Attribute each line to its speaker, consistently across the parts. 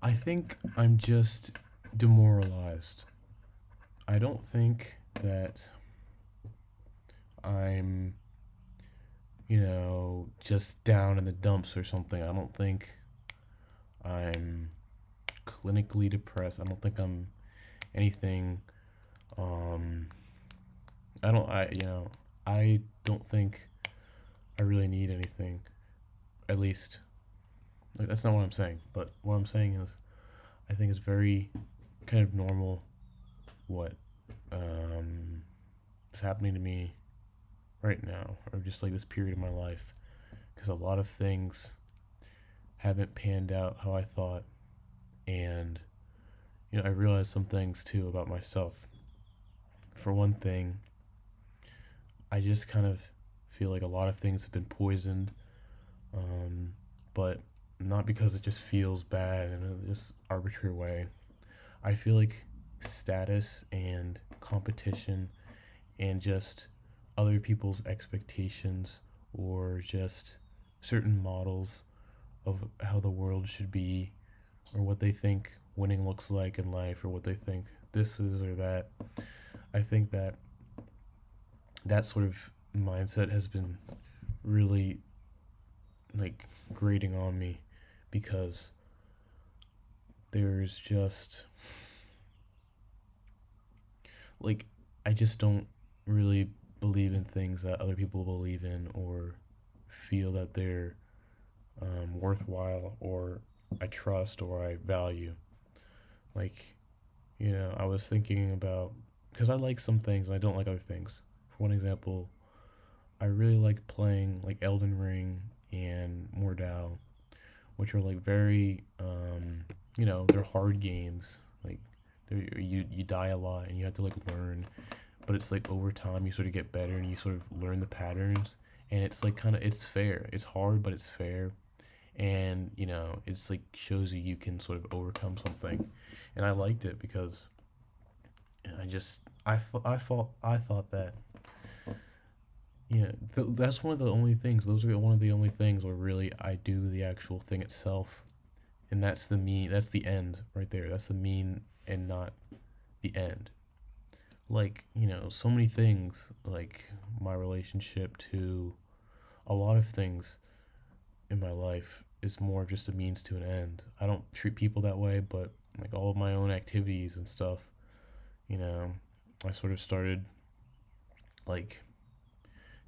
Speaker 1: I think I'm just demoralized. I don't think that I'm, just down in the dumps or something. I don't think I'm clinically depressed. I don't think I'm anything. Um, I don't think I really need anything. At least, like, that's not what I'm saying. But what I'm saying is, I think it's very kind of normal what um, is happening to me right now, or just like this period of my life, because a lot of things haven't panned out how I thought, and I realized some things too about myself. For one thing, I just kind of feel like a lot of things have been poisoned, um, but not because it just feels bad in a just arbitrary way. I feel like status and competition and just other people's expectations or just certain models of how the world should be or what they think winning looks like in life or what they think this is or that. I think that that sort of mindset has been really like grating on me because there's just like I just don't really believe in things that other people believe in or feel that they're worthwhile or I trust or I value. Like, I was thinking about because I like some things and I don't like other things. For one example, I really like playing like Elden Ring and Mordau, which are like very, they're hard games. Like, you die a lot and you have to like learn, but it's like over time you sort of get better and you sort of learn the patterns, and it's like kind of it's fair. It's hard, but it's fair, and it's like shows you can sort of overcome something, and I liked it because I just I thought that that's one of the only things. Those are one of the only things where really I do the actual thing itself, and that's the mean. That's the end right there. That's the mean and not the end. Like so many things. Like my relationship to a lot of things in my life is more of just a means to an end. I don't treat people that way, but like all of my own activities and stuff, you know, I sort of started like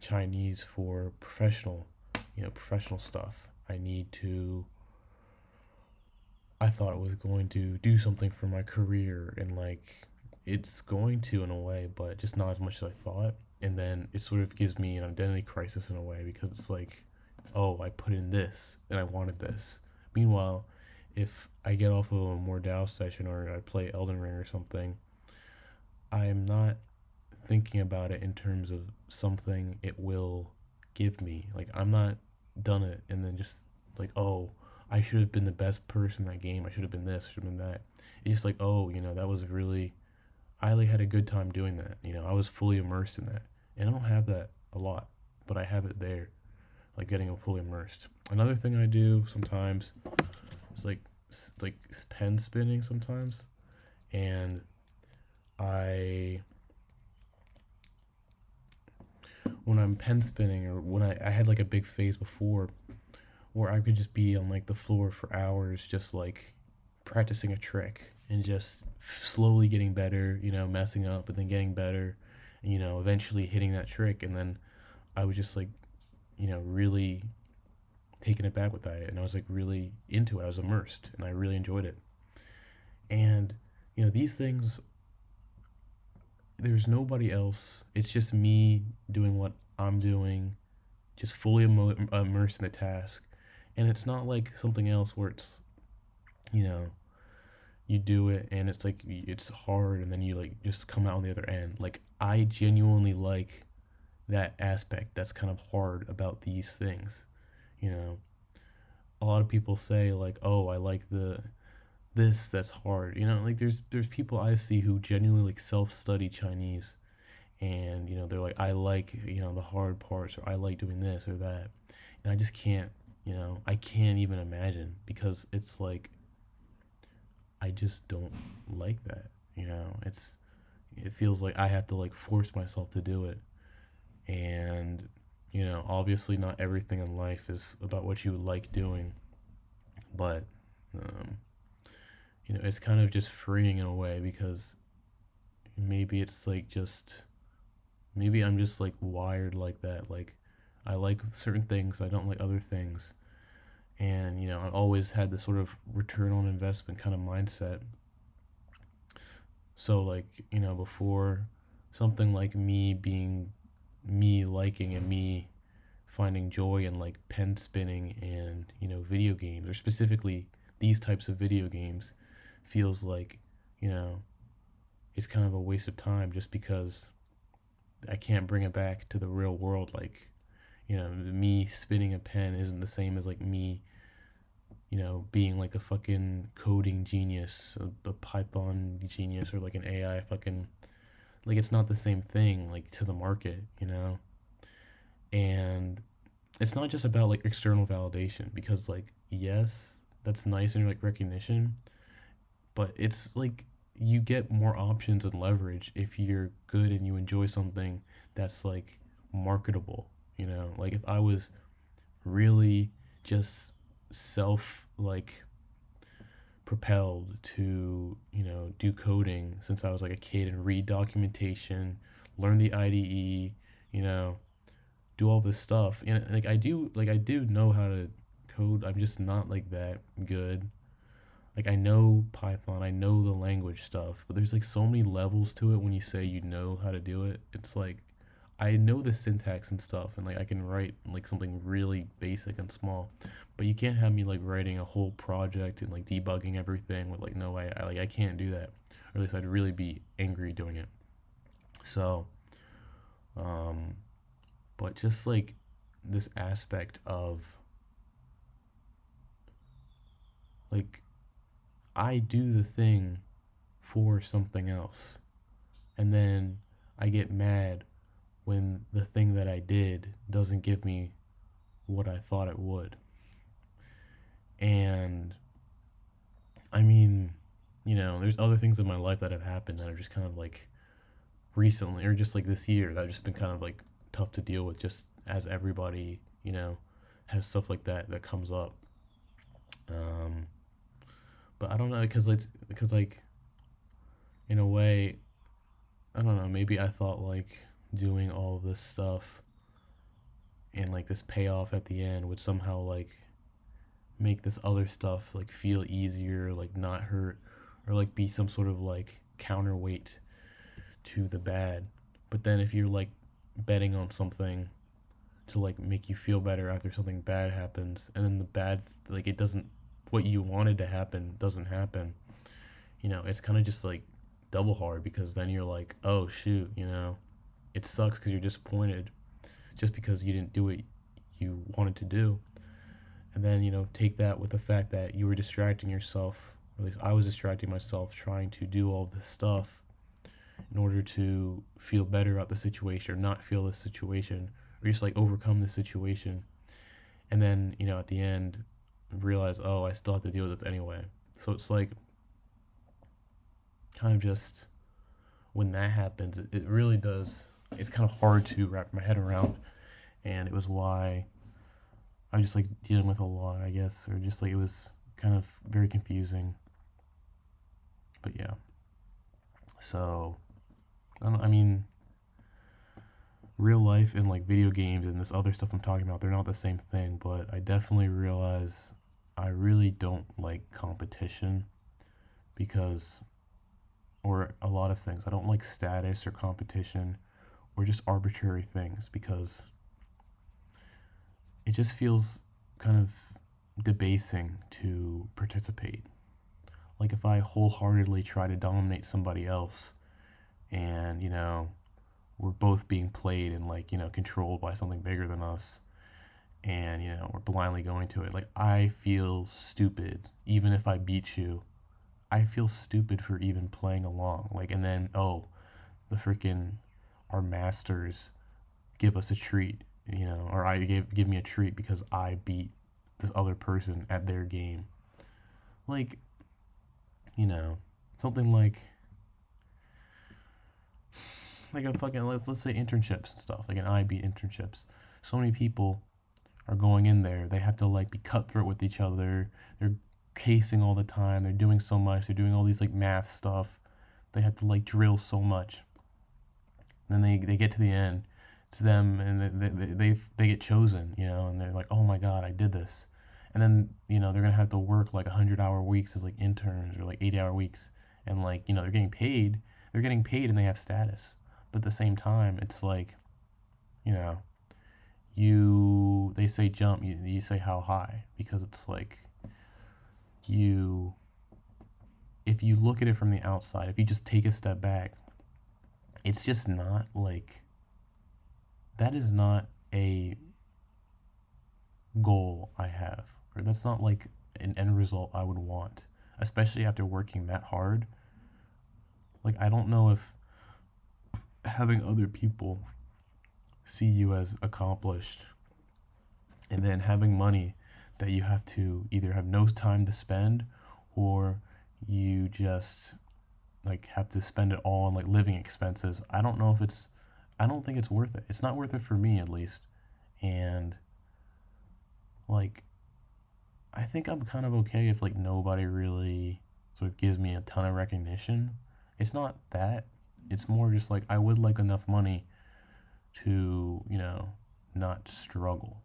Speaker 1: Chinese for professional stuff. I thought it was going to do something for my career and like it's going to in a way, but just not as much as I thought. And then it sort of gives me an identity crisis in a way because it's like, oh, I put in this and I wanted this. Meanwhile, if I get off of a more Dao session or I play Elden Ring or something, I'm not thinking about it in terms of something it will give me. Like I'm not done it and then just like, oh, I should have been the best person in that game. I should have been this, should have been that. It's just like, oh, that was really I like had a good time doing that. I was fully immersed in that. And I don't have that a lot, but I have it there, like getting fully immersed. Another thing I do sometimes is like pen spinning sometimes, and I when I'm pen spinning or when I had like a big phase before where I could just be on like the floor for hours just like practicing a trick and just slowly getting better, messing up and then getting better and eventually hitting that trick, and then I was just like, really taken aback with that and I was like really into it. I was immersed and I really enjoyed it. And these things, there's nobody else. It's just me doing what I'm doing, just fully immersed in the task. And it's not like something else where it's, you know, you do it and it's like it's hard and then you like just come out on the other end. Like I genuinely like that aspect that's kind of hard about these things. You know, a lot of people say like, "Oh, I like the this that's hard." Like there's people I see who genuinely like self-study Chinese and they're like, "I like, the hard parts or I like doing this or that." And I just can't, I can't even imagine because it's like I just don't like that. It feels like I have to like force myself to do it. And obviously not everything in life is about what you like doing, but um, it's kind of just freeing in a way because maybe it's like just maybe I'm just like wired like that. Like I like certain things, I don't like other things. And I've always had this sort of return on investment kind of mindset. So like, before something like me being me liking and me finding joy in like pen spinning and, video games or specifically these types of video games feels like, you know, it's kind of a waste of time just because I can't bring it back to the real world. Like, me spinning a pen isn't the same as like me, being like a fucking coding genius, a Python genius, or like an AI fucking, like, it's not the same thing, like, to the market, And it's not just about like external validation because, like, yes, that's nice and like recognition, but it's like you get more options and leverage if you're good and you enjoy something that's like marketable, Like, if I was really just self like propelled to do coding since I was like a kid and read documentation, learn the IDE, you know do all this stuff, and like I do know how to code. I'm just not like that good. Like, I know Python, I know the language stuff, but there's like so many levels to it when you say you know how to do it. It's like I know the syntax and stuff, and like I can write like something really basic and small, but you can't have me like writing a whole project and like debugging everything with like no way. I can't do that, or at least I'd really be angry doing it. So, um, but just like this aspect of like I do the thing for something else, and then I get mad when the thing that I did doesn't give me what I thought it would. And I mean, there's other things in my life that have happened that are just kind of like recently or just like this year that have just been kind of like tough to deal with just as everybody, has stuff like that comes up. Um, but I don't know because like in a way, I don't know, maybe I thought like doing all of this stuff and like this payoff at the end would somehow like make this other stuff like feel easier, like not hurt, or like be some sort of like counterweight to the bad. But then if you're like betting on something to like make you feel better after something bad happens, and then the bad, like, it doesn't, what you wanted to happen doesn't happen, it's kind of just like double hard because then you're like, oh shoot, it sucks because you're disappointed just because you didn't do what you wanted to do. And then take that with the fact that you were distracting yourself, or at least I was distracting myself trying to do all this stuff in order to feel better about the situation or not feel the situation or just like overcome the situation. And then at the end realize, oh, I still have to deal with this anyway. So it's like kind of just when that happens, it really does, it's kind of hard to wrap my head around. And it was why I was just like dealing with a lot, I guess, or just like it was kind of very confusing. But yeah, so I mean, real life and like video games and this other stuff I'm talking about, they're not the same thing. But I definitely realize I really don't like competition because, or a lot of things. I don't like status or competition or just arbitrary things because it just feels kind of debasing to participate. Like, if I wholeheartedly try to dominate somebody else and, we're both being played and, like, controlled by something bigger than us and, we're blindly going to it, like, I feel stupid even if I beat you. I feel stupid for even playing along. Like, and then, oh, the freaking, our masters give us a treat, or give me a treat because I beat this other person at their game. Like, you know, something like a fucking let's say internships and stuff, like an IB internships. So many people are going in there. They have to like be cutthroat with each other. They're casing all the time. They're doing so much. They're doing all these like math stuff. They have to like drill so much. And then they get to the end, to them, and they get chosen, and they're like, oh my god, I did this. And then they're gonna have to work like 100-hour weeks as like interns or like 80-hour weeks, and like they're getting paid. They're getting paid and they have status, but at the same time, it's like you know they say jump, you say how high, because it's like you if you look at it from the outside, if you just take a step back, it's just not like that is not a goal I have, or that's not like an end result I would want, especially after working that hard. Like, I don't know if having other people see you as accomplished and then having money that you have to either have no time to spend, or you just like have to spend it all on like living expenses. I don't think it's worth it. It's not worth it for me, at least. And like I think I'm kind of okay if like nobody really sort of gives me a ton of recognition. It's not that. It's more just like I would like enough money to, not struggle.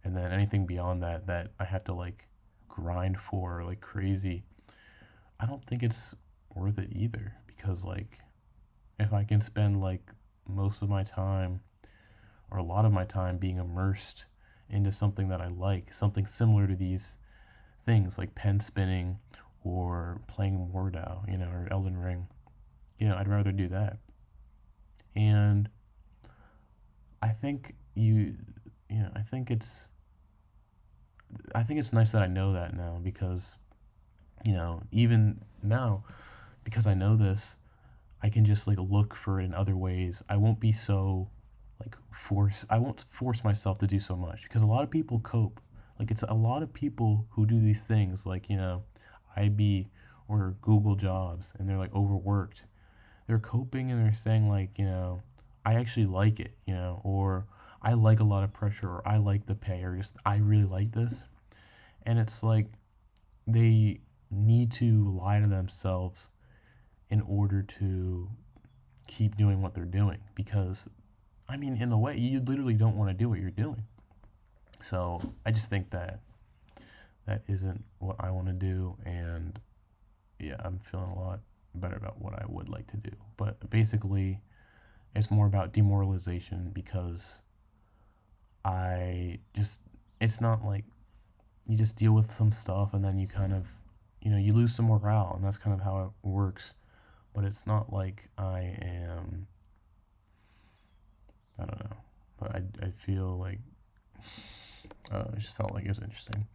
Speaker 1: And then anything beyond that I have to like grind for like crazy, I don't think it's worth it either, because like if I can spend like most of my time or a lot of my time being immersed into something that I like, something similar to these things like pen spinning or playing Wordao, or Elden Ring, I'd rather do that. And I think I think it's nice that I know that now, because even now, because I know this, I can just like look for it in other ways. I won't be so like I won't force myself to do so much, because a lot of people cope. Like, it's a lot of people who do these things like, IB or Google jobs, and they're like overworked. They're coping and they're saying like, I actually like it, or I like a lot of pressure, or I like the pay, or just I really like this. And it's like they need to lie to themselves in order to keep doing what they're doing, because I mean, in a way, you literally don't want to do what you're doing. So I just think that isn't what I want to do, and yeah, I'm feeling a lot better about what I would like to do. But basically, it's more about demoralization, because it's not like you just deal with some stuff and then you kind of, you lose some morale, and that's kind of how it works. But it's not like I don't know, but I feel like, I just felt like it was interesting.